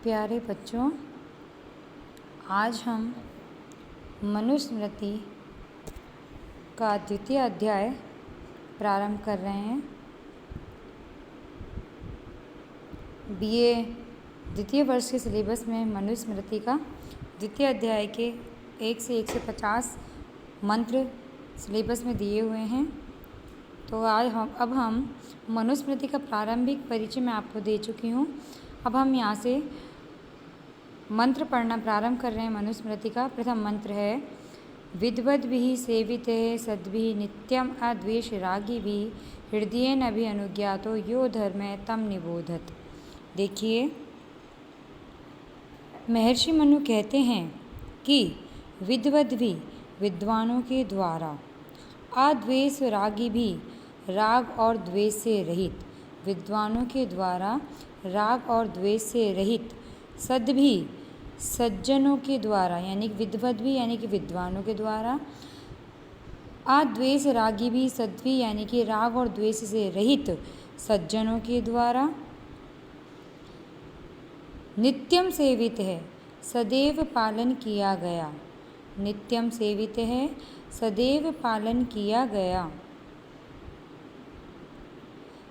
प्यारे बच्चों, आज हम मनुस्मृति का द्वितीय अध्याय प्रारंभ कर रहे हैं। बीए द्वितीय वर्ष के सिलेबस में मनुस्मृति का द्वितीय अध्याय के 1 से 150 मंत्र सिलेबस में दिए हुए हैं। तो आज हम मनुस्मृति का प्रारंभिक परिचय मैं आपको दे चुकी हूँ। अब हम यहाँ से मंत्र पढ़ना प्रारंभ कर रहे हैं। मनुस्मृति का प्रथम मंत्र है विद्वद्भिः सेवितः सद्भिः नित्यम अद्वेष रागिभिः हृदयेन अनुज्ञातो यो धर्मः तं निबोधत। देखिए, महर्षि मनु कहते हैं कि विद्वद्भिः विद्वानों के द्वारा, अद्वेष रागिभिः राग और द्वेष से रहित, विद्वानों के द्वारा राग और द्वेष से रहित, सद्भिः सज्जनों के द्वारा यानी विद्वद्भिः यानी कि विद्वानों के द्वारा, अद्वेष रागिभिः सद्भिः यानी कि राग और द्वेष से रहित सज्जनों के द्वारा, नित्यम सेवित है सदैव पालन किया गया, नित्यम सेवित है सदैव पालन किया गया,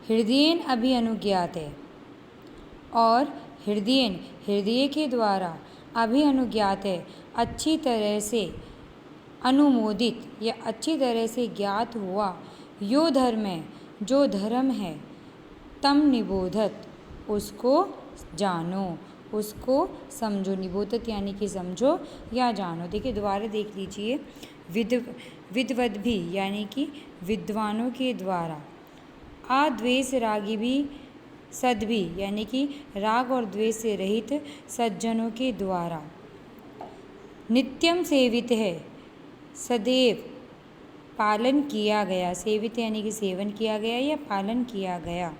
हृदयेन अनुज्ञात है और हृदय के द्वारा अनुज्ञात है, अच्छी तरह से अनुमोदित या अच्छी तरह से ज्ञात हुआ, यो धर्म है जो धर्म है, तम निबोधत उसको जानो, उसको समझो। निबोधत यानी कि समझो या जानो। देखिए, दोबारा देख लीजिए, विद्वद्भिः यानी कि विद्वानों के द्वारा, अद्वेष रागिभिः सद्भिः यानी कि राग और द्वेष से रहित सज्जनों के द्वारा, नित्यम सेवित है सदैव पालन किया गया, सेवित यानी कि सेवन किया गया या पालन किया गया,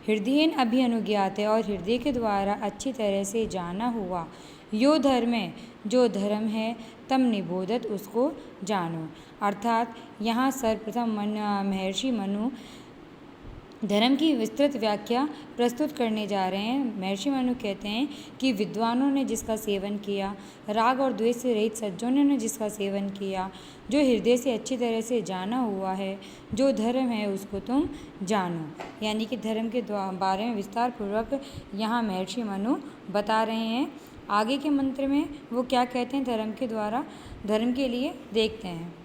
हृदयेन अनुज्ञात है और हृदय के द्वारा अच्छी तरह से जाना हुआ, यो धर्म है जो धर्म है, तम निबोधत उसको जानो। अर्थात यहाँ सर्वप्रथम महर्षि मनु धर्म की विस्तृत व्याख्या प्रस्तुत करने जा रहे हैं। महर्षि मनु कहते हैं कि विद्वानों ने जिसका सेवन किया, राग और द्वेष से रहित सज्जनों ने जिसका सेवन किया, जो हृदय से अच्छी तरह से जाना हुआ है, जो धर्म है उसको तुम जानो। यानी कि धर्म के बारे में विस्तार पूर्वक यहाँ महर्षि मनु बता रहे हैं। आगे के मंत्र में वो क्या कहते हैं धर्म के द्वारा, धर्म के लिए देखते हैं।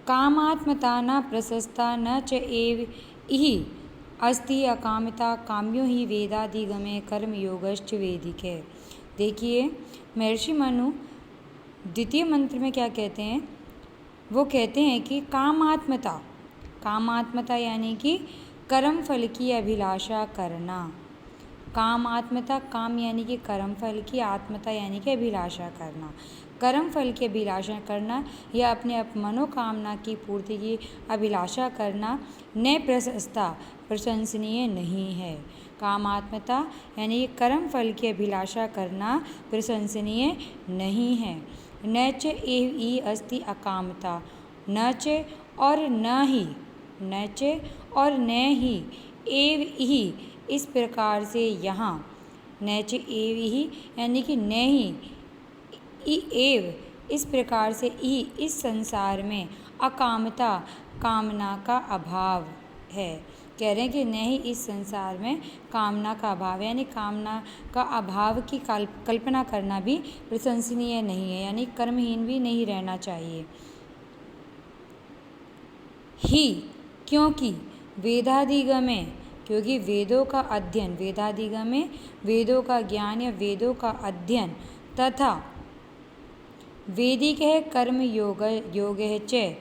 कामात्मता न प्रशस्ता न च एव इहि अस्ति अकामिता काम्यो ही वेदाधिगमे कर्मयोगश्च वेदिके। देखिए, महर्षि मनु द्वितीय मंत्र में क्या कहते हैं, वो कहते हैं कि कामात्मता, कामात्मता यानी कि कर्म फल की अभिलाषा करना, कामात्मता, काम यानी कि कर्म फल की, आत्मता यानी कि अभिलाषा करना, कर्म फल की अभिलाषा करना या अपने मनोकामना की पूर्ति की अभिलाषा करना न प्रशस्ता प्रशंसनीय नहीं है। कामात्मता यानी कि कर्म फल की अभिलाषा करना प्रशंसनीय नहीं है। न च एव ई अस्ति अकामता, न च और न ही, न च और न ही, एव ही इस प्रकार से यहाँ, न च एव ही यानी कि न ही, एव इस प्रकार से ही इस संसार में अकामता कामना का अभाव है। कह रहे हैं कि न ही इस संसार में कामना का अभाव, यानी कामना का अभाव की कल्पना करना भी प्रशंसनीय नहीं है, यानी कर्महीन भी नहीं रहना चाहिए। ही क्योंकि वेदाधिगमे, क्योंकि वेदों का अध्ययन, वेदाधिगमे वेदों का ज्ञान या वेदों का अध्ययन, तथा वेदिक है कर्म योग च,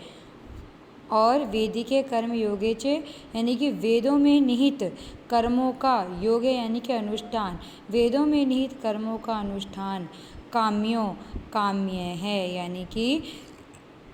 और वेदिक कर्म योगे च यानी कि वेदों में निहित कर्मों का, योग यानी कि अनुष्ठान, वेदों में निहित कर्मों का अनुष्ठान, काम्यों काम्य है, यानी कि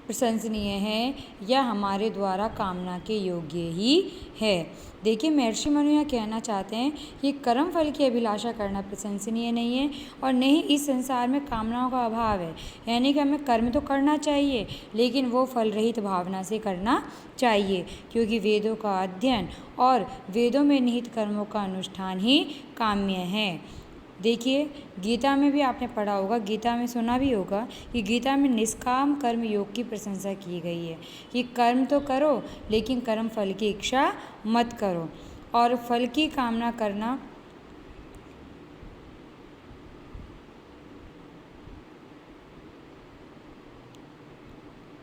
प्रशंसनीय है या हमारे द्वारा कामना के योग्य ही है। देखिए महर्षि मनु यहाँ कहना चाहते हैं कि कर्म फल की अभिलाषा करना प्रशंसनीय नहीं है और न ही इस संसार में कामनाओं का अभाव है। यानी कि हमें कर्म तो करना चाहिए लेकिन वो फल रहित भावना से करना चाहिए, क्योंकि वेदों का अध्ययन और वेदों में निहित कर्मों का अनुष्ठान ही काम्य है। देखिए गीता में भी आपने पढ़ा होगा, गीता में सुना भी होगा कि गीता में निष्काम कर्म योग की प्रशंसा की गई है कि कर्म तो करो लेकिन कर्म फल की इच्छा मत करो और फल की कामना करना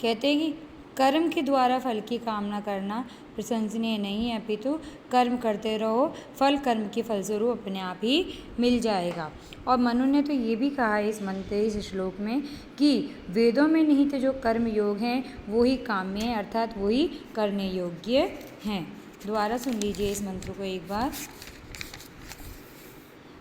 कहते हैं कि कर्म के द्वारा फल की कामना करना प्रशंसनीय नहीं है, अपितु कर्म करते रहो, फल कर्म के फलस्वरूप अपने आप ही मिल जाएगा। और मनु ने तो ये भी कहा है इस श्लोक में कि वेदों में निहित जो कर्म योग हैं वो ही काम्य है, अर्थात वो ही करने योग्य हैं। दोबारा सुन लीजिए इस मंत्र को एक बार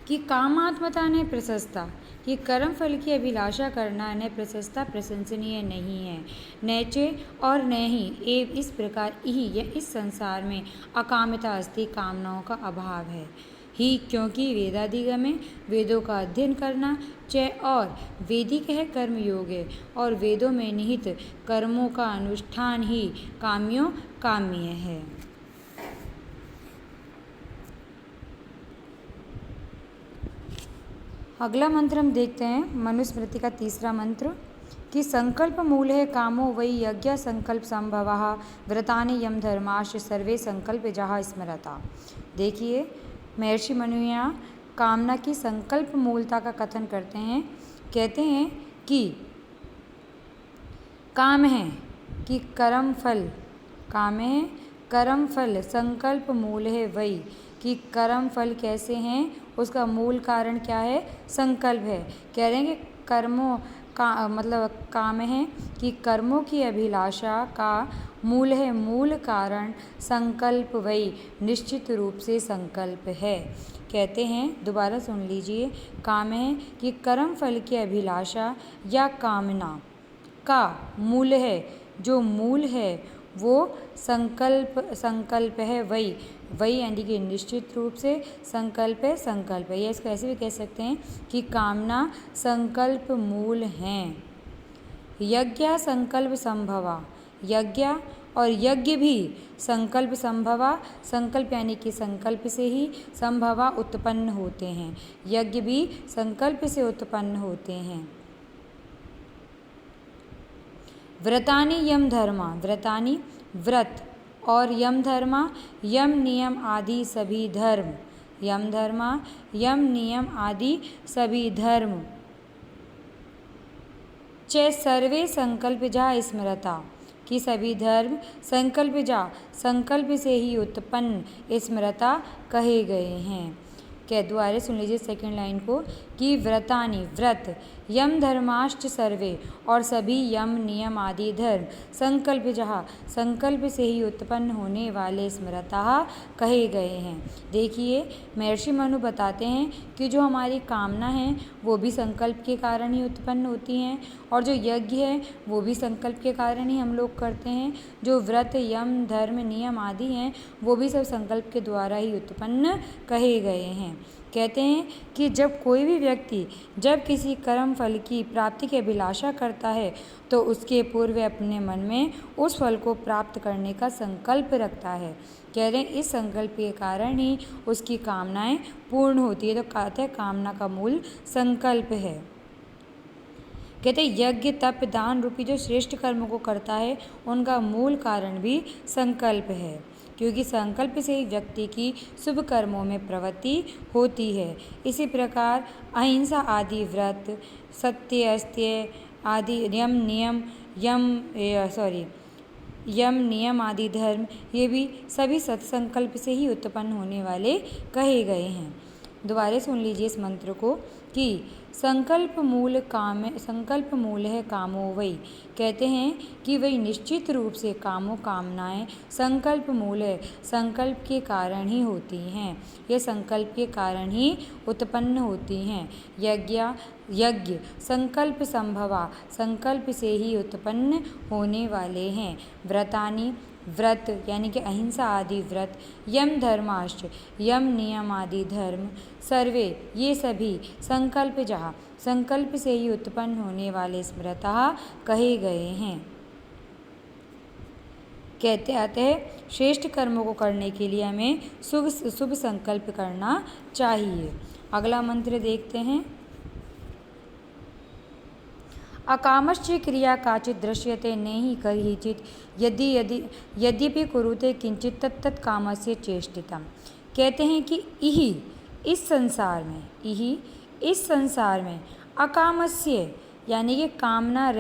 कि कामात्मता ने प्रशस्ता, कि कर्म फल की अभिलाषा करना न प्रशस्ता प्रशंसनीय नहीं है, नैचे और न ही एव इस प्रकार ही यह इस संसार में अकामिता अस्ति, कामनाओं का अभाव है ही, क्योंकि वेदादिगमे वेदों का अध्ययन करना च और वेदिक है कर्म योग है और वेदों में निहित कर्मों का अनुष्ठान ही काम्यों काम्य है। अगला मंत्र हम देखते हैं मनुस्मृति का तीसरा मंत्र कि संकल्प मूल है कामो वही यज्ञ संकल्प संभवः व्रतानि यम धर्माश्च सर्वे संकल्प जहाँ स्मरता। देखिए महर्षि मनु यहाँ कामना की संकल्प मूलता का कथन करते हैं, कहते हैं कि काम है कि कर्म फल, काम है कर्म फल संकल्प मूल है वही, कि कर्म फल कैसे हैं उसका मूल कारण क्या है, संकल्प है। कह रहे हैं कि कर्मों का मतलब काम है कि कर्मों की अभिलाषा का मूल है, मूल कारण संकल्प वही निश्चित रूप से संकल्प है। कहते हैं दोबारा सुन लीजिए, काम है कि कर्म फल की अभिलाषा या कामना का मूल है, जो मूल है वो संकल्प है वही यानी कि निश्चित रूप से संकल्प है, संकल्प है। या इसको ऐसे भी कह सकते हैं कि कामना संकल्प मूल हैं। यज्ञ संकल्प संभवा, यज्ञ और यज्ञ भी संकल्प संभवा, संकल्प यानी कि संकल्प से ही संभवा उत्पन्न होते हैं, यज्ञ भी संकल्प से उत्पन्न होते हैं। व्रतानि यम धर्मा, व्रतानि व्रत और यम धर्मा यम नियम आदि सभी धर्म, यम धर्मा यम नियम आदि सभी धर्म च सर्वे संकल्प जा स्मरता, कि सभी धर्म संकल्प जा संकल्प से ही उत्पन्न स्मरता कहे गए हैं। क्या द्वारे सुन लीजिए सेकंड लाइन को कि व्रतानि व्रत यम धर्माश्च सर्वे और सभी यम नियम आदि धर्म संकल्प जहाँ संकल्प से ही उत्पन्न होने वाले स्मृता कहे गए हैं। देखिए महर्षि मनु बताते हैं कि जो हमारी कामना है वो भी संकल्प के कारण ही उत्पन्न होती हैं और जो यज्ञ है वो भी संकल्प के कारण ही हम लोग करते हैं। जो व्रत यम धर्म नियम आदि हैं वो भी सब संकल्प के द्वारा ही उत्पन्न कहे गए हैं। कहते हैं कि जब कोई भी व्यक्ति जब किसी कर्म फल की प्राप्ति की अभिलाषा करता है तो उसके पूर्व अपने मन में उस फल को प्राप्त करने का संकल्प रखता है। कह रहे हैं इस संकल्प के कारण ही उसकी कामनाएं पूर्ण होती है। तो कहते हैं कामना का मूल संकल्प है। कहते हैं यज्ञ तप दान रूपी जो श्रेष्ठ कर्मों को करता है उनका मूल कारण भी संकल्प है, क्योंकि संकल्प से ही व्यक्ति की शुभ कर्मों में प्रवृत्ति होती है। इसी प्रकार अहिंसा आदि व्रत सत्य अस्त्य आदि यम नियम आदि धर्म ये भी सभी सत्संकल्प से ही उत्पन्न होने वाले कहे गए हैं। दोबारा सुन लीजिए इस मंत्र को कि संकल्प मूल है कामो वही। कहते हैं कि वही निश्चित रूप से कामनाएं संकल्प मूल है, संकल्प के कारण ही होती हैं, ये संकल्प के कारण ही उत्पन्न होती हैं। यज्ञ संकल्प संभवा, संकल्प से ही उत्पन्न होने वाले हैं। व्रतानि व्रत यानी कि अहिंसा आदि व्रत, यम धर्माश्च यम नियम आदि धर्म, सर्वे ये सभी संकल्प जहाँ संकल्प से ही उत्पन्न होने वाले स्मृतः कहे गए हैं। कहते आते हैं श्रेष्ठ कर्मों को करने के लिए हमें शुभ संकल्प करना चाहिए। अगला मंत्र देखते हैं। अकामश्च क्रिया काचित् दृश्यते नेहि करिचित् यद्यपि कुरुते किंचित तत्तत् कामस्य चेष्टितम्। कहते हैं कि इस संसार में अकामस्य यानी कि कामना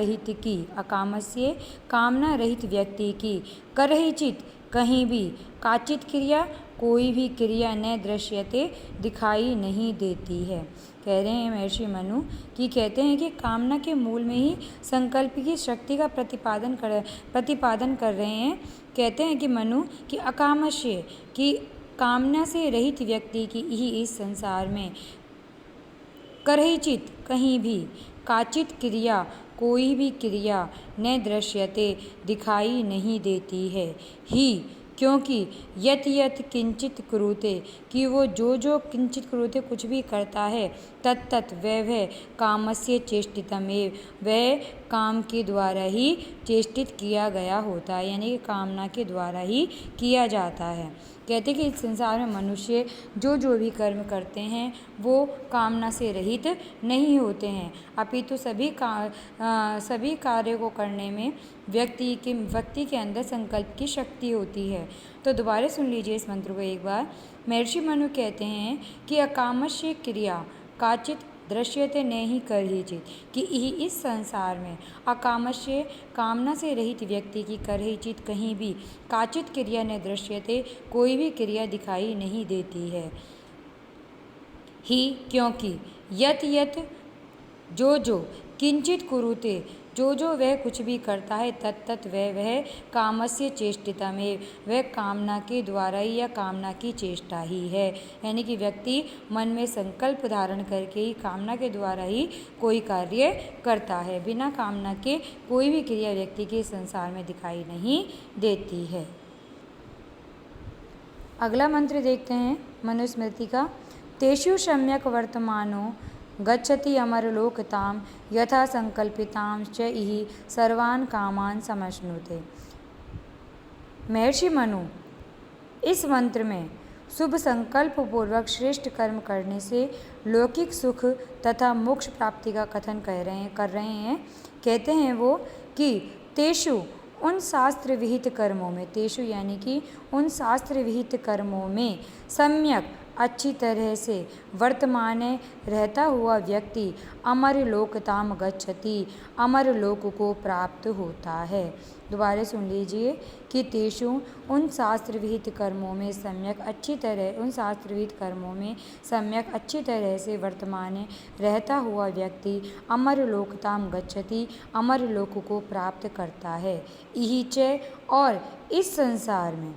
रहित व्यक्ति की करहिचित कहीं भी काचित क्रिया कोई भी क्रिया न दृश्यते दिखाई नहीं देती है। कह रहे हैं महर्षि मनु कि कहते हैं कि कामना के मूल में ही संकल्प की शक्ति का प्रतिपादन कर रहे हैं। कहते हैं कि मनु कि अकामश्य कि कामना से रहित व्यक्ति की ही इस संसार में करहिचित कहीं भी काचित क्रिया कोई भी क्रिया न दृश्यते दिखाई नहीं देती है ही, क्योंकि यत किंचित कुरुते कि वो जो किंचित कुरुते कुछ भी करता है, तत्तत् वह कामस्य चेष्टितमेव वह काम के द्वारा ही चेष्टित किया गया होता है, यानी कि कामना के द्वारा ही किया जाता है। कहते कि इस संसार में मनुष्य जो भी कर्म करते हैं वो कामना से रहित नहीं होते हैं, अपितु सभी कार्यों को करने में व्यक्ति के अंदर संकल्प की शक्ति होती है। तो दोबारा सुन लीजिए इस मंत्र को एक बार। महर्षि मनु कहते हैं कि अकामश्य क्रिया काचित दृश्यते नहीं करहिचित कि इस संसार में अकामश्य कामना से रहित व्यक्ति की करहिचित कहीं भी काचित क्रिया न दृश्यते कोई भी क्रिया दिखाई नहीं देती है ही, क्योंकि यत जो किंचित कुरुते जो वह कुछ भी करता है, तत्तत् वह कामस्य चेष्टिता में वह कामना के द्वारा ही या कामना की चेष्टा ही है, यानी कि व्यक्ति मन में संकल्प धारण करके ही कामना के द्वारा ही कोई कार्य करता है। बिना कामना के कोई भी क्रिया व्यक्ति के संसार में दिखाई नहीं देती है। अगला मंत्र देखते हैं मनुस्मृति का। तेषु सम्यक वर्तमानो गच्छति अमरलोकताम यथा संकल्पितां च इहि सर्वान् कामान् समश्नुते। महर्षि मनु इस मंत्र में शुभ संकल्प पूर्वक श्रेष्ठ कर्म करने से लौकिक सुख तथा मोक्ष प्राप्ति का कथन कर रहे हैं। कहते हैं वो कि तेषु उन शास्त्र विहित कर्मों में, तेषु यानी कि उन शास्त्र विहित कर्मों में सम्यक अच्छी तरह से वर्तमान रहता हुआ व्यक्ति अमरलोकताम गच्छति अमरलोक को प्राप्त होता है। दोबारा सुन लीजिए कि तेषु उन शास्त्र विहित कर्मों में सम्यक अच्छी तरह से वर्तमान रहता हुआ व्यक्ति अमरलोकताम गच्छति अमरलोक को प्राप्त करता है। इहि च और इस संसार में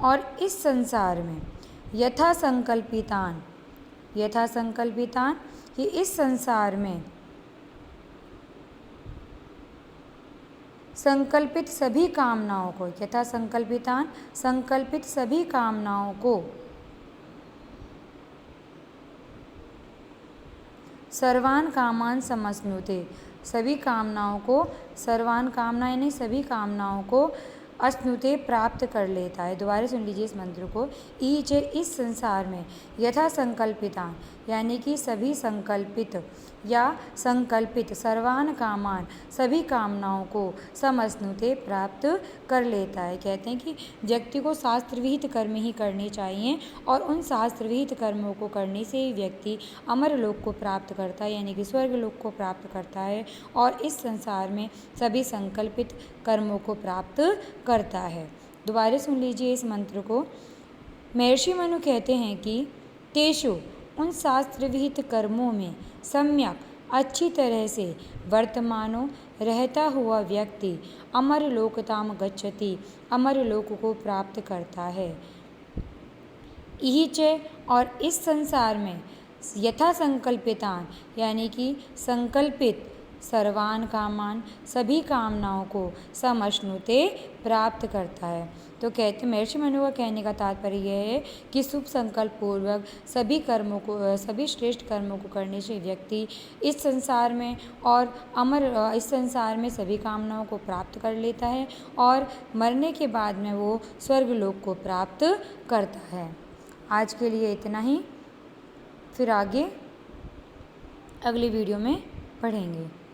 और इस संसार में यथा संकल्पितान कि इस संसार में संकल्पित सभी कामनाओं को, यथा संकल्पितान संकल्पित सभी कामनाओं को सर्वान कामान समश्नुते सभी कामनाओं को, सर्वान कामना यानी सभी कामनाओं को अश्नुते प्राप्त कर लेता है। दोबारा सुन लीजिए इस मंत्र को। इस संसार में यथा संकल्पिता यानी कि सभी संकल्पित या संकल्पित सर्वान कामान सभी कामनाओं को समश्नुते प्राप्त कर लेता है। कहते हैं कि व्यक्ति को शास्त्र विहित कर्म ही करने चाहिए और उन शास्त्र विहित कर्मों को करने से ही व्यक्ति अमर लोक को प्राप्त करता है, यानी कि स्वर्ग लोक को प्राप्त करता है और इस संसार में सभी संकल्पित कर्मों को प्राप्त करता है। दोबारा सुन लीजिए इस मंत्र को। महर्षि मनु कहते हैं कि तेषु उन शास्त्र विहित कर्मों में सम्यक अच्छी तरह से वर्तमानो रहता हुआ व्यक्ति अमर लोकताम गच्छति, अमर लोक को प्राप्त करता है। यही च और इस संसार में यथा संकल्पितान यानी कि संकल्पित सर्वान कामान सभी कामनाओं को समश्नुते प्राप्त करता है। तो कहते महर्षि मनु का कहने का तात्पर्य यह है कि शुभ संकल्प पूर्वक सभी कर्मों को, सभी श्रेष्ठ कर्मों को करने से व्यक्ति इस संसार में और इस संसार में सभी कामनाओं को प्राप्त कर लेता है और मरने के बाद में वो स्वर्गलोक को प्राप्त करता है। आज के लिए इतना ही, फिर आगे अगली वीडियो में पढ़ेंगे।